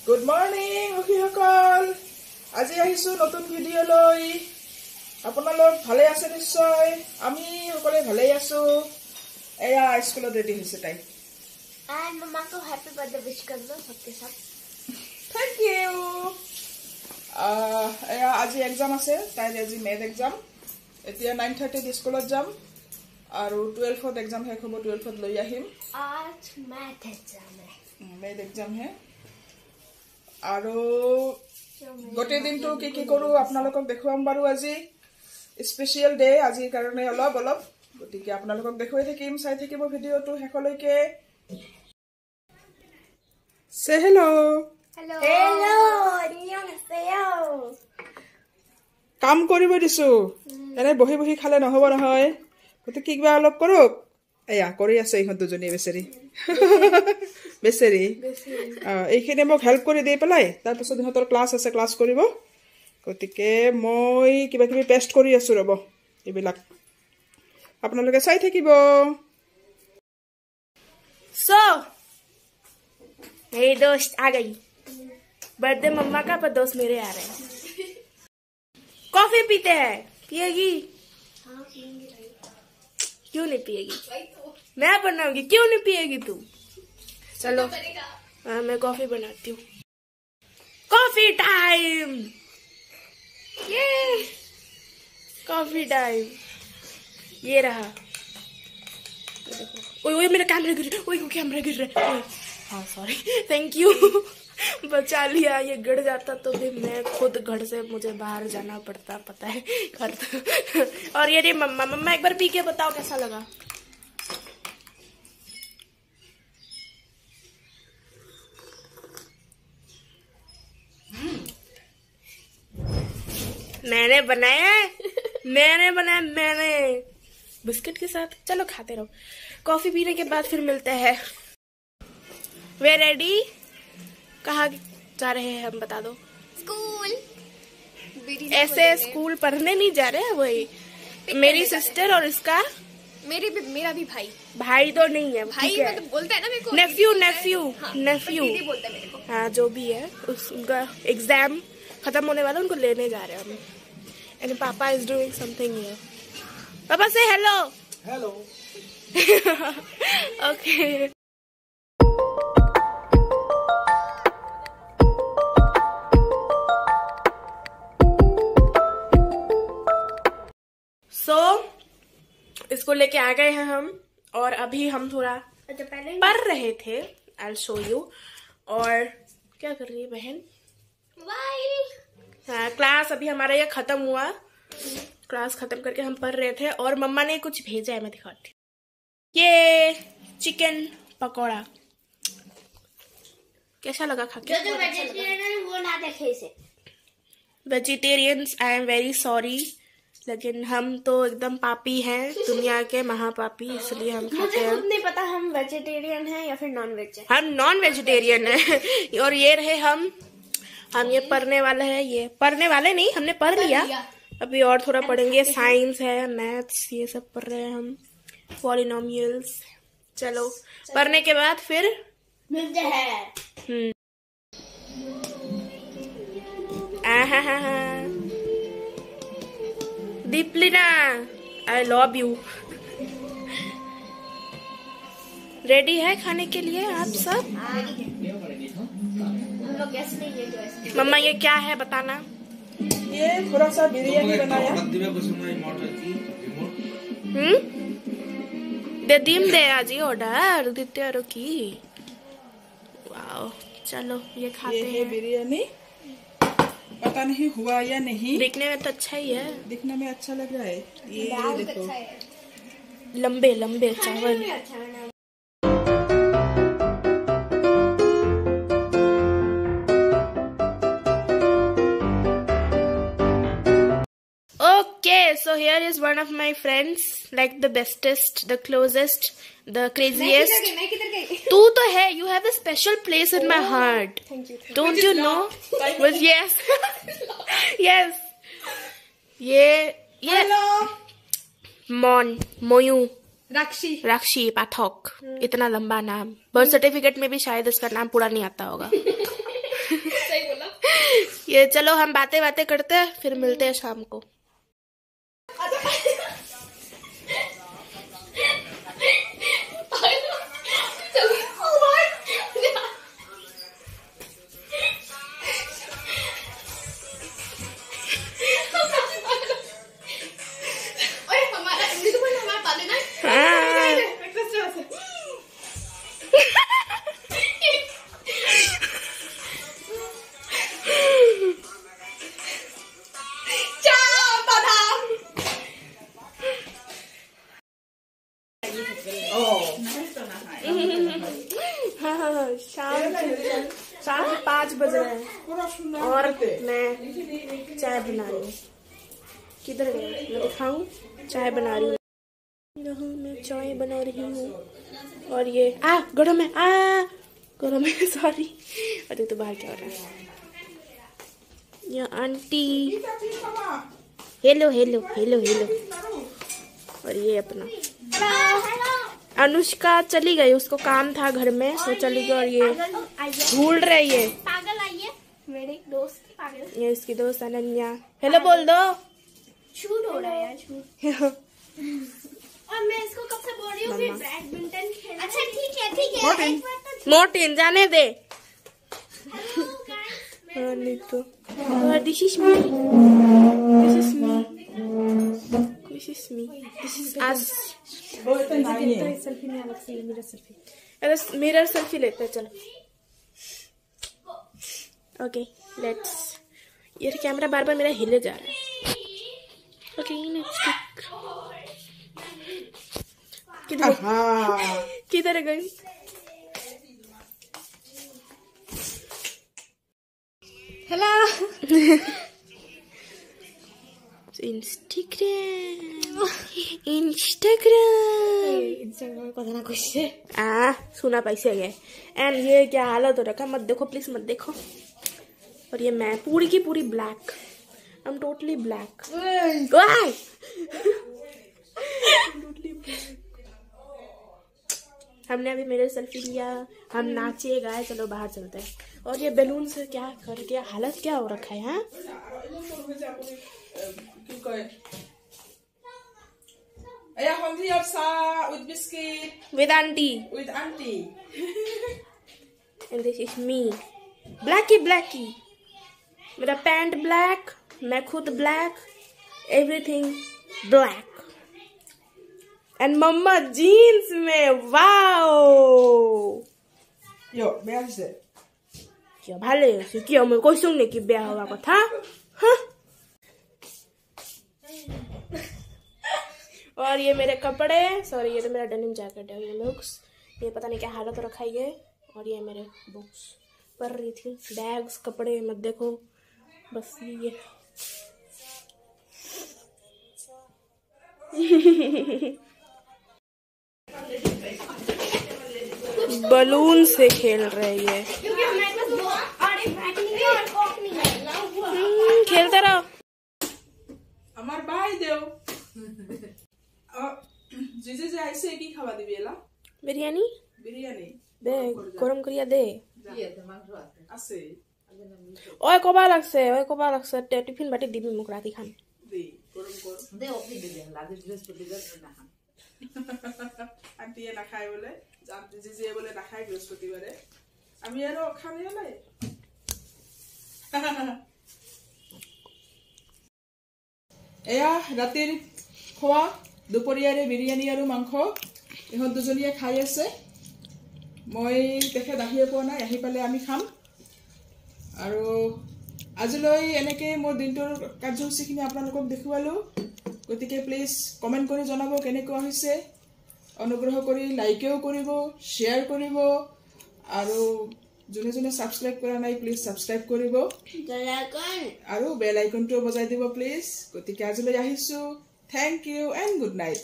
Good morning, সখীসকল। আজি আহিছো নতুন ভিডিও লৈ। আপোনালোক ভালে আছে নিশ্চয়? আমি সকলে ভালে আছো। এয়া স্কুলত ৰেডি হৈছে তাই। And mama को हैप्पी बर्थडे विश कर दो सबके साथ। Thank you. এয়া আজি এক্সাম আছে, তাইৰ আজি মেথ এক্সাম। এতিয়া 9:30 স্কুলত যাম আৰু 12th এক্সাম শেষ হ'ব, 12th লৈ আহিম। आज मैथ एग्जाम है। মেথ এক্সাম হে। আৰু গোটেই দিনটো কি কি কৰো আপোনালোকক দেখুৱাম বাৰু। আজি স্পেচিয়েল ডে, আজিৰ কাৰণে অলপ গতিকে আপোনালোকক দেখুৱাই থাকিম, চাই থাকিব ভিডিঅ'টো শেষলৈকে। Say hello. Hello. Hello. 안녕하세요. কাম কৰিব দিছো, এনে বহি বহি খালে নহব নহয়, গতিকে কিবা অলপ কৰক। এয়া কৰি আছে ইহঁত দুজনী বেচেৰি বেচেৰি। এইখিনি মোক হেল্প কৰি দি পেলাই তাৰপিছত ইহঁতৰ ক্লাছ আছে, ক্লাছ কৰিব। গতিকে মই কিবা কিবি পেষ্ট কৰি আছো, ৰ'ব এইবিলাক আপোনালোকে চাই থাকিব। सो मेरी दोस्त आ गई, बर्थडे मम्मा का, पर दोस्त मेरे आ रहे हैं। कॉफी पीते हैं, पिएगी? क्यों नहीं पिएगी? मैं बनाऊंगी, क्यों नहीं पिएगी तू? चलो हाँ, मैं कॉफी बनाती हूँ। कॉफी टाइम, ये कॉफी टाइम, ये रहा। ओए ओए मेरा कैमरा गिर रहा है, ओए कैमरा गिर रहा है। हाँ सॉरी, थैंक यू, बचा लिया। ये गिर जाता तो भी मैं खुद घर से मुझे बाहर जाना पड़ता, पता है घर। और ये रे मम्मा एक बार पी के बताओ कैसा लगा। मैंने बनाया बिस्किट के साथ। चलो खाते रहो। कॉफी पीने के बाद फिर मिलते हैं। वे रेडी? कहाँ जा रहे हैं हम, बता दो। स्कूल। ऐसे स्कूल पढ़ने नहीं जा रहे हैं, वही मेरी सिस्टर और इसका मेरा भी भाई तो नहीं है, भाई मतलब बोलता है ना मेरे को। नेफ्यू दीदी बोलता है मेरे को। हाँ जो भी है, उनका एग्जाम खत्म होने वाला, उनको लेने जा रहे हैं हम। एंड पापा इज डूइंग समथिंग हियर। पापा से हेलो। हेलो। ओके। इसको लेके आ गए हैं हम, और अभी हम थोड़ा पढ़ रहे थे। I'll show you। और क्या कर रही है बहन? हाँ, क्लास अभी हमारा ये खत्म हुआ। क्लास खत्म करके हम पढ़ रहे थे, और मम्मा ने कुछ भेजा है, मैं दिखाती हूँ। ये चिकन पकौड़ा कैसा लगा खा के? जो वेजिटेरियन है वो ना देखे इसे। Vegetarians, I am very sorry, लेकिन हम तो एकदम पापी हैं, दुनिया के महापापी, इसलिए हम खाते हैं। मुझे खुद नहीं पता हम वेजिटेरियन हैं या फिर नॉन वेज हैं। हम नॉन वेजिटेरियन हैं। और ये रहे हम ये पढ़ने वाले हैं। ये पढ़ने वाले नहीं, हमने पढ़ लिया, अभी और थोड़ा पढ़ेंगे। साइंस है, मैथ्स, ये सब पढ़ रहे हैं हम, पॉलिनोमियल्स। चलो पढ़ने के बाद फिर मिलते हैं। दीपलिना, आई लव यू। रेडी है खाने के लिए आप सब? मम्मा ये क्या है बताना। ये थोड़ा सा बिरयानी बनाया। दे आज ऑर्डर देते की। वाओ, चलो ये खाते हैं। ये बिरयानी पता नहीं हुआ या नहीं, देखने में तो अच्छा ही है, दिखने में अच्छा लग रहा है। ये देखो, लंबे लंबे चावल। Okay, so here is one of my friends, like the bestest, the closest, the craziest. मैं किधर गई? तू तो है, you have a special place in my heart. Thank you. Don't you know? But yes, yes. ये मोयू राक्षी पाठक, इतना लंबा नाम। बर्थ सर्टिफिकेट में भी शायद इसका नाम पूरा नहीं आता होगा। सही बोला। ये चलो हम बातें बातें करते हैं, फिर मिलते हैं शाम को। शाम के 5 बज रहे हैं और मैं चाय बना रही हूँ। किधर गए मैं दिखाऊं? चाय बना रही हूँ, मैं चाय बना रही हूँ। और ये गरम है सॉरी। अरे तो बाहर क्या हो रहा है? ये aunty hello hello hello hello. और ये अपना अनुष्का चली गई, उसको काम था घर में, सो चली गई। और ये ढूंढ रही है पागल आई है मेरी दोस्त पागल। ये इसकी दोस्त अनन्या। हेलो बोल दो। शूट हो रहा है यार शूट। और मैं इसको कब से बोल रही हूँ फिर बैडमिंटन खेलना। अच्छा ठीक है मोर्टिन जाने दे। नहीं तो this is me, this is me, this is आज सेल्फी नहीं अलग से मिरर सेल्फी। अरे मिरर सेल्फी लेते हैं चलो। Okay let's. ये कैमरा बार बार मेरा हिले जा रहा है। ओके नेक्स्ट किधर गई? हेलो इंस्टाग्राम কথা না কইছে सुना पैसे गए। एंड ये क्या हालत हो रखा, मत देखो प्लीज मत देखो। और ये मैं पूरी की पूरी black, I am totally black. हमने अभी मेरे सेल्फी लिया, हम नाचे गाए, चलो बाहर चलते हैं। और ये बैलून से क्या कर क्या हालत क्या हो रखा है? With auntie. And this is me. Blacky. मेरा पैंट ब्लैक, मैं खुद ब्लैक, एवरीथिंग ब्लैक। एंड मम्मा जीन्स में। वाओ क्या भाले क्या मैं कोई सुनने की ब्याह हुआ को था। और ये मेरे कपड़े, सॉरी ये तो मेरा डेनिम जैकेट है। ये लुक्स, ये पता नहीं क्या हालत रखा है ये। और ये मेरे बुक्स पढ़ रही थी, बैग्स कपड़े मत देखो बस ये। बलून से खेल रहे ये। खेलते रहो। আমার ভাই দেও জিজে যে আইছে কি খাওয়া দিবি এলা? বিরিয়ানি দে, গরম করিয়া দে। আছে ওই কবা লাগছে টিফিন বাটি দিবি মোক রাতি খান। দে গরম কর দে অপনি দে লাগে বৃহস্পতিবার না খান। আন্টি না খায় বলে, জানতে জিজে বলে না খায় বৃহস্পতিবারে, আমি আরো খাবে না। এয়া ৰাতিৰ খোৱা, দুপৰীয়াৰে বিৰিয়ানী আৰু মাংস ইহঁত দুজনীয়ে খাই আছে। মই তেখেত আহিয়ে পোৱা নাই, আহি পালে আমি খাম। আৰু আজিলৈ এনেকৈ মোৰ দিনটোৰ কাৰ্যসূচীখিনি আপোনালোকক দেখুৱালোঁ। গতিকে প্লিজ কমেণ্ট কৰি জনাব কেনেকুৱা হৈছে। অনুগ্ৰহ কৰি লাইকেও কৰিব, শ্বেয়াৰ কৰিব, আৰু যোনে যোনে সাবস্ক্রাইব কৰা নাই প্লিজ সাবস্ক্রাইব কৰিব আৰু বেল আইকনটো বজাই দিব প্লিজ। গতিকে আজিলৈ আহিছো। Thank you and good night.